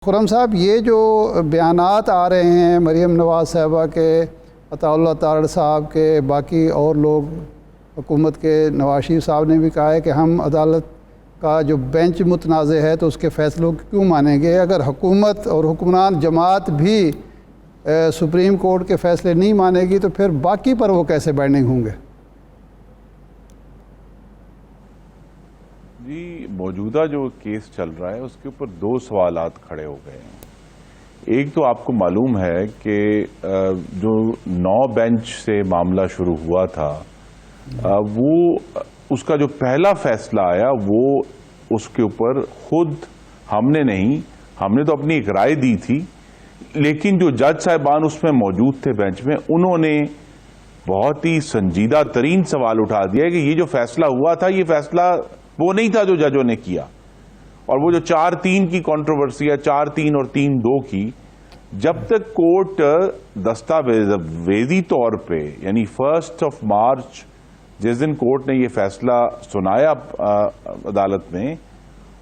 خرم صاحب، یہ جو بیانات آ رہے ہیں مریم نواز صاحبہ کے، عطا اللہ تارڑ صاحب کے، باقی اور لوگ حکومت کے، نواز شریف صاحب نے بھی کہا ہے کہ ہم عدالت کا جو بینچ متنازع ہے تو اس کے فیصلوں کو کیوں مانیں گے؟ اگر حکومت اور حکمران جماعت بھی سپریم کورٹ کے فیصلے نہیں مانے گی تو پھر باقی پر وہ کیسے بائنڈنگ ہوں گے؟ جی، موجودہ جو کیس چل رہا ہے اس کے اوپر دو سوالات کھڑے ہو گئے ہیں۔ ایک تو آپ کو معلوم ہے کہ جو 9 بینچ سے معاملہ شروع ہوا تھا، وہ اس کا جو پہلا فیصلہ آیا وہ اس کے اوپر خود ہم نے نہیں، ہم نے تو اپنی ایک رائے دی تھی، لیکن جو جج صاحبان اس میں موجود تھے بینچ میں، انہوں نے بہت ہی سنجیدہ ترین سوال اٹھا دیا کہ یہ جو فیصلہ ہوا تھا یہ فیصلہ وہ نہیں تھا جو ججوں نے کیا، اور وہ جو 4-3 کی کنٹروورسی ہے، 4-3 اور 3-2 کی، جب تک کورٹ دستاویزی طور پہ یعنی 1 مارچ جس دن کورٹ نے یہ فیصلہ سنایا عدالت میں،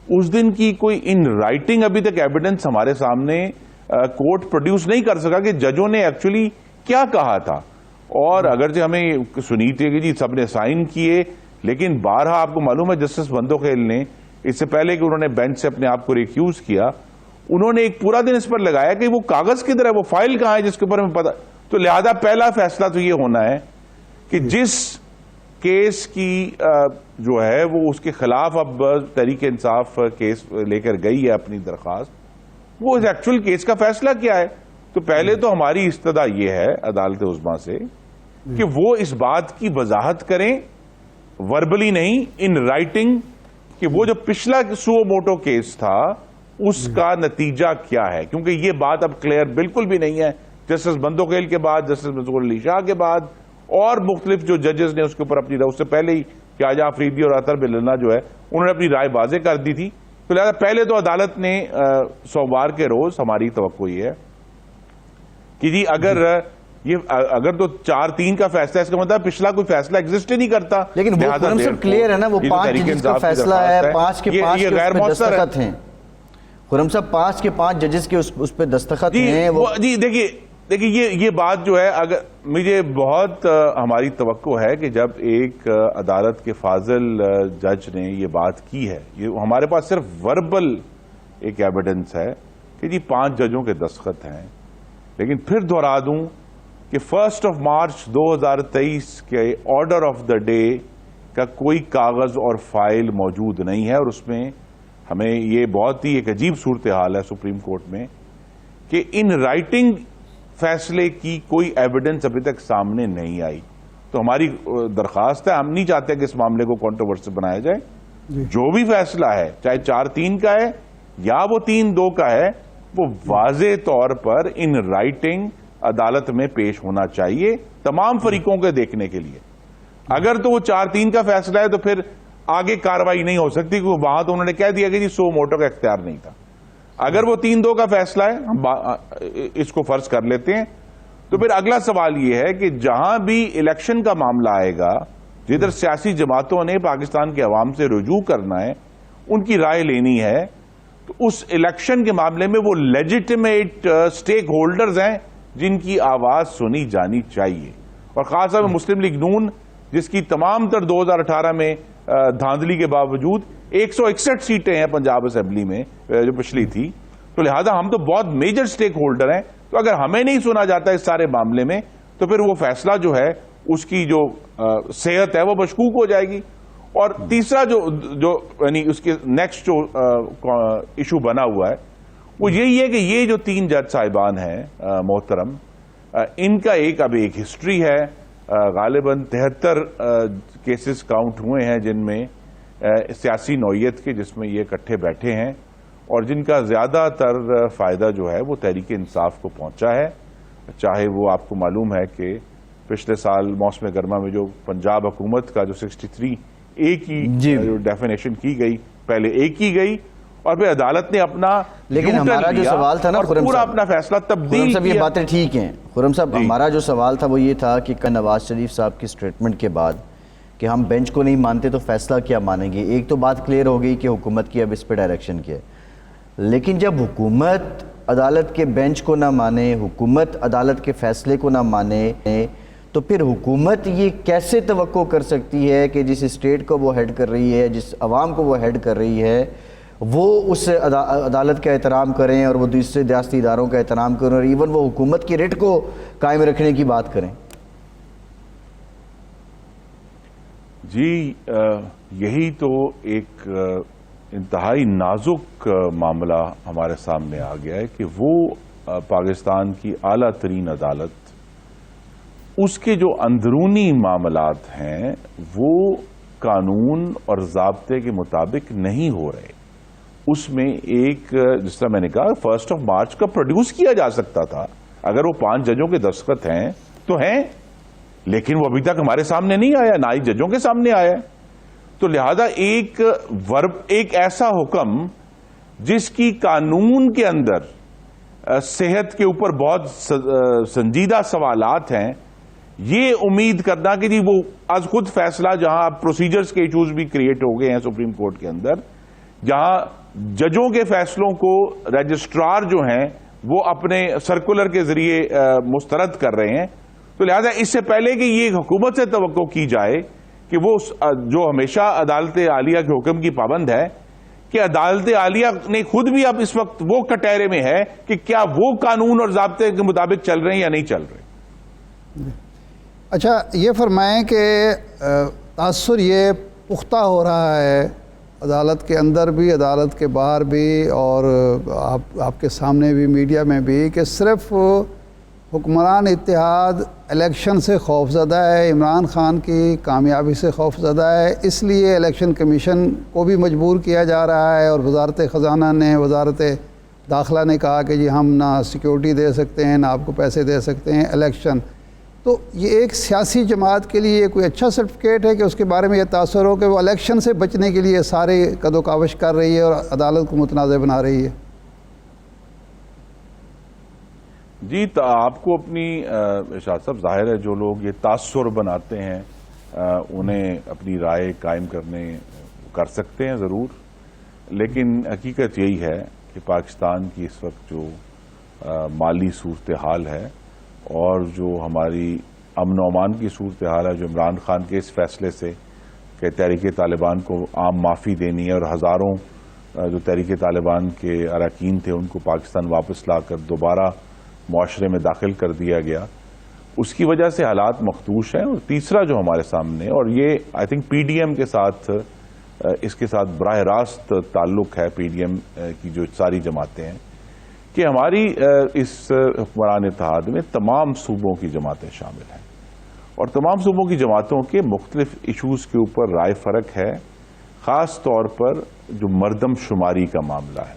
اس دن کی کوئی ان رائٹنگ ابھی تک ایویڈنس ہمارے سامنے کورٹ پروڈیوس نہیں کر سکا کہ ججوں نے ایکچولی کیا کہا تھا۔ اور اگرچہ ہمیں سنی تھی کہ جی سب نے سائن کیے، لیکن بارہا آپ کو معلوم ہے جسٹس بندوخیل نے اس سے پہلے کہ انہوں نے بینچ سے اپنے آپ کو ریکیوز کیا، انہوں نے ایک پورا دن اس پر لگایا کہ وہ کاغذ کدھر ہے، وہ فائل کہاں ہے جس کے اوپر ہمیں پتا۔ تو لہذا پہلا فیصلہ تو یہ ہونا ہے کہ جس کیس کی جو ہے وہ اس کے خلاف اب تحریک انصاف کیس لے کر گئی ہے اپنی درخواست، وہ اس ایکچوئل کیس کا فیصلہ کیا ہے۔ تو پہلے تو ہماری استدعا یہ ہے عدالت عظمیٰ سے کہ وہ اس بات کی وضاحت کریں، وربلی نہیں، ان رائٹنگ، کہ وہ جو پچھلا سو موٹو کیس تھا اس کا نتیجہ کیا ہے، کیونکہ یہ بات اب کلیئر بالکل بھی نہیں ہے۔ جسٹس بندوخیل کے بعد، جسٹس منصور علی شاہ کے بعد، اور مختلف جو ججز نے اس کے اوپر اپنی رائے، اس سے پہلے ہی خواجہ آفریدی اور اطہر بلّہ جو ہے انہوں نے اپنی رائے واضح کر دی تھی۔ تو لہذا پہلے تو عدالت نے سوموار کے روز، ہماری توقع یہ ہے کہ جی اگر تو 4-3 کا فیصلہ، اس کا مطلب پچھلا کوئی فیصلہ ایگزسٹ ہی نہیں کرتا، لیکن وہ خرم صاحب کلیئر ہے نا، وہ 5 ججز کا فیصلہ ہے، 5 کے 5 یہ غیر مؤثر دستخط ہیں۔ خرم صاحب 5 کے 5 ججز کے اس پہ دستخط ہیں۔ جی دیکھیے یہ بات جو ہے، اگر مجھے بہت ہماری توقع ہے کہ جب ایک عدالت کے فاضل جج نے یہ بات کی ہے، یہ ہمارے پاس صرف وربل ایک ایویڈنس ہے کہ جی 5 ججوں کے دستخط ہیں، لیکن پھر دہرا دوں کہ 1 مارچ 2023 کے آرڈر آف دا ڈے کا کوئی کاغذ اور فائل موجود نہیں ہے، اور اس میں ہمیں یہ بہت ہی ایک عجیب صورتحال ہے سپریم کورٹ میں کہ ان رائٹنگ فیصلے کی کوئی ایویڈنس ابھی تک سامنے نہیں آئی۔ تو ہماری درخواست ہے، ہم نہیں چاہتے کہ اس معاملے کو کنٹروورسی بنایا جائے، جو بھی فیصلہ ہے چاہے 4-3 کا ہے یا وہ 3-2 کا ہے، وہ واضح طور پر ان رائٹنگ عدالت میں پیش ہونا چاہیے تمام فریقوں کے دیکھنے کے لیے۔ اگر تو وہ 4-3 کا فیصلہ ہے تو پھر آگے کاروائی نہیں ہو سکتی، کیونکہ وہاں تو انہوں نے کہہ دیا کہ جی سو موٹو کا اختیار نہیں تھا۔ اگر وہ 3-2 کا فیصلہ ہے، ہم اس کو فرض کر لیتے ہیں، تو پھر اگلا سوال یہ ہے کہ جہاں بھی الیکشن کا معاملہ آئے گا، جدھر سیاسی جماعتوں نے پاکستان کے عوام سے رجوع کرنا ہے، ان کی رائے لینی ہے، تو اس الیکشن کے معاملے میں وہ لیجیٹیمیٹ سٹیک ہولڈرز ہیں جن کی آواز سنی جانی چاہیے، اور خاص طور پہ مسلم لیگ نون، جس کی تمام تر 2018 میں دھاندلی کے باوجود 161 سیٹیں ہیں پنجاب اسمبلی میں جو پچھلی تھی، تو لہذا ہم تو بہت میجر سٹیک ہولڈر ہیں۔ تو اگر ہمیں نہیں سنا جاتا اس سارے معاملے میں تو پھر وہ فیصلہ جو ہے اس کی جو صحت ہے وہ مشکوک ہو جائے گی۔ اور تیسرا جو یعنی اس کے نیکسٹ جو ایشو بنا ہوا ہے وہ یہی ہے کہ یہ جو 3 جج صاحبان ہیں محترم، ان کا اب ایک ہسٹری ہے، غالباً 73 کیسز کاؤنٹ ہوئے ہیں جن میں سیاسی نوعیت کے، جس میں یہ اکٹھے بیٹھے ہیں، اور جن کا زیادہ تر فائدہ جو ہے وہ تحریک انصاف کو پہنچا ہے۔ چاہے وہ آپ کو معلوم ہے کہ پچھلے سال موسم گرما میں جو پنجاب حکومت کا جو 63A کی جو ڈیفینیشن کی گئی، پہلے A کی گئی، اور پھر عدالت نے اپنا لیکن ہمارا جو سوال تھا نا پورا اپنا فیصلہ تبدیل کیا۔ یہ باتیں ٹھیک ہیں خرم صاحب، ہمارا جو سوال تھا وہ یہ تھا کہ نواز شریف صاحب کی سٹیٹمنٹ کے بعد کہ ہم بینچ کو نہیں مانتے تو فیصلہ کیا مانیں گے، ایک تو بات کلیئر ہو گئی کہ حکومت کی اب اس پہ ڈائریکشن کیا ہے، لیکن جب حکومت عدالت کے بینچ کو نہ مانے، حکومت عدالت کے فیصلے کو نہ مانے، تو پھر حکومت یہ کیسے توقع کر سکتی ہے کہ جس اسٹیٹ کو وہ ہیڈ کر رہی ہے، جس عوام کو وہ ہیڈ کر رہی ہے، وہ اس عدالت کا احترام کریں اور وہ دوسرے ریاستی اداروں کا احترام کریں اور ایون وہ حکومت کی ریٹ کو قائم رکھنے کی بات کریں؟ جی یہی تو ایک انتہائی نازک معاملہ ہمارے سامنے آ گیا ہے کہ وہ پاکستان کی اعلیٰ ترین عدالت، اس کے جو اندرونی معاملات ہیں وہ قانون اور ضابطے کے مطابق نہیں ہو رہے. اس میں ایک، جس طرح میں نے کہا، 1 مارچ کا پروڈیوس کیا جا سکتا تھا. اگر وہ 5 ججوں کے دستخط ہیں تو ہیں، لیکن وہ ابھی تک ہمارے سامنے نہیں آیا، نہ ہی ججوں کے سامنے آیا. تو لہذا ایک ایسا حکم جس کی قانون کے اندر صحت کے اوپر بہت سنجیدہ سوالات ہیں، یہ امید کرنا کہ جی وہ از خود فیصلہ، جہاں پروسیجرز کے ایشوز بھی کریٹ ہو گئے ہیں سپریم کورٹ کے اندر، جہاں ججوں کے فیصلوں کو رجسٹرار جو ہیں وہ اپنے سرکولر کے ذریعے مسترد کر رہے ہیں. تو لہذا اس سے پہلے کہ یہ حکومت سے توقع کی جائے کہ وہ جو ہمیشہ عدالت عالیہ کے حکم کی پابند ہے، کہ عدالت عالیہ نے خود بھی اب اس وقت وہ کٹہرے میں ہے کہ کیا وہ قانون اور ضابطے کے مطابق چل رہے ہیں یا نہیں چل رہے. اچھا یہ فرمائیں کہ تاثر یہ پختہ ہو رہا ہے عدالت کے اندر بھی، عدالت کے باہر بھی، اور آپ کے سامنے بھی، میڈیا میں بھی، کہ صرف حکمران اتحاد الیکشن سے خوف زدہ ہے، عمران خان کی کامیابی سے خوف زدہ ہے، اس لیے الیکشن کمیشن کو بھی مجبور کیا جا رہا ہے، اور وزارت خزانہ نے، وزارت داخلہ نے کہا کہ جی ہم نہ سیکیورٹی دے سکتے ہیں، نہ آپ کو پیسے دے سکتے ہیں الیکشن. تو یہ ایک سیاسی جماعت کے لیے کوئی اچھا سرٹیفکیٹ ہے کہ اس کے بارے میں یہ تاثر ہو کہ وہ الیکشن سے بچنے کے لیے سارے قد و کاوش کر رہی ہے اور عدالت کو متنازع بنا رہی ہے؟ جی آپ کو اپنی ارشاد صاحب، ظاہر ہے جو لوگ یہ تاثر بناتے ہیں انہیں اپنی رائے قائم کر سکتے ہیں ضرور، لیکن حقیقت یہی ہے کہ پاکستان کی اس وقت جو مالی صورتحال ہے اور جو ہماری امن و امان کی صورتحال ہے، جو عمران خان کے اس فیصلے سے کہ تحریک طالبان کو عام معافی دینی ہے اور ہزاروں جو تحریک طالبان کے اراکین تھے ان کو پاکستان واپس لا کر دوبارہ معاشرے میں داخل کر دیا گیا، اس کی وجہ سے حالات مخدوش ہیں. اور تیسرا جو ہمارے سامنے، اور یہ I think P D M کے ساتھ، اس کے ساتھ براہ راست تعلق ہے پی ڈی ایم کی جو ساری جماعتیں ہیں، کہ ہماری اس حکمران اتحاد میں تمام صوبوں کی جماعتیں شامل ہیں، اور تمام صوبوں کی جماعتوں کے مختلف ایشوز کے اوپر رائے فرق ہے، خاص طور پر جو مردم شماری کا معاملہ ہے.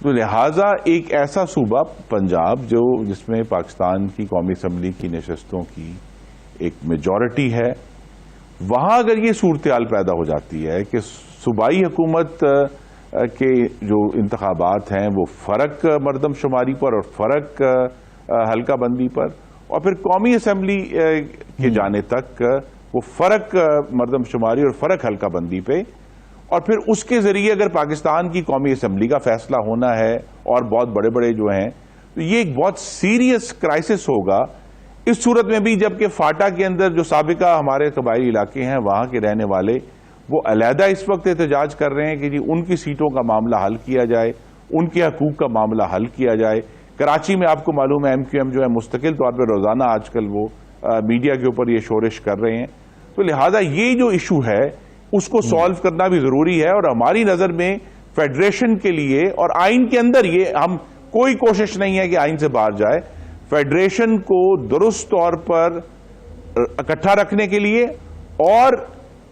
تو لہٰذا ایک ایسا صوبہ پنجاب جس میں پاکستان کی قومی اسمبلی کی نشستوں کی ایک میجورٹی ہے، وہاں اگر یہ صورتحال پیدا ہو جاتی ہے کہ صوبائی حکومت کے جو انتخابات ہیں وہ فرق مردم شماری پر اور فرق حلقہ بندی پر، اور پھر قومی اسمبلی کے جانے تک وہ فرق مردم شماری اور فرق حلقہ بندی پہ، اور پھر اس کے ذریعے اگر پاکستان کی قومی اسمبلی کا فیصلہ ہونا ہے اور بہت بڑے بڑے جو ہیں، تو یہ ایک بہت سیریس کرائسس ہوگا. اس صورت میں بھی جبکہ فاٹا کے اندر جو سابقہ ہمارے قبائلی علاقے ہیں وہاں کے رہنے والے وہ علیحدہ اس وقت احتجاج کر رہے ہیں کہ جی ان کی سیٹوں کا معاملہ حل کیا جائے، ان کے حقوق کا معاملہ حل کیا جائے. کراچی میں آپ کو معلوم ہے MQM جو ہے مستقل طور پہ روزانہ آج کل وہ میڈیا کے اوپر یہ شورش کر رہے ہیں. تو لہذا یہ جو ایشو ہے اس کو سالو کرنا بھی ضروری ہے، اور ہماری نظر میں فیڈریشن کے لیے اور آئین کے اندر یہ ہم کوئی کوشش نہیں ہے کہ آئین سے باہر جائے، فیڈریشن کو درست طور پر اکٹھا رکھنے کے لیے اور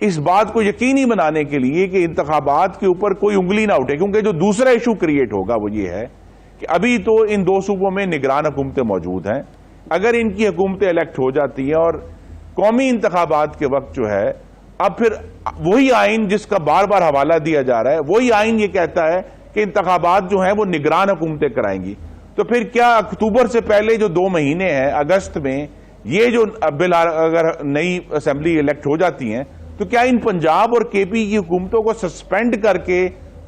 اس بات کو یقینی بنانے کے لیے کہ انتخابات کے اوپر کوئی انگلی نہ اٹھے. کیونکہ جو دوسرا ایشو کریٹ ہوگا وہ یہ ہے کہ ابھی تو ان دو صوبوں میں نگران حکومتیں موجود ہیں، اگر ان کی حکومتیں الیکٹ ہو جاتی ہیں اور قومی انتخابات کے وقت جو ہے اب پھر وہی آئین جس کا بار بار حوالہ دیا جا رہا ہے، وہی آئین یہ کہتا ہے کہ انتخابات جو ہیں وہ نگران حکومتیں کرائیں گی، تو پھر کیا اکتوبر سے پہلے جو 2 مہینے ہیں اگست میں یہ جو بل اگر نئی اسمبلی الیکٹ ہو جاتی ہیں تو کیا ان پنجاب اور کے پی کی حکومتوں کو سسپینڈ کر کے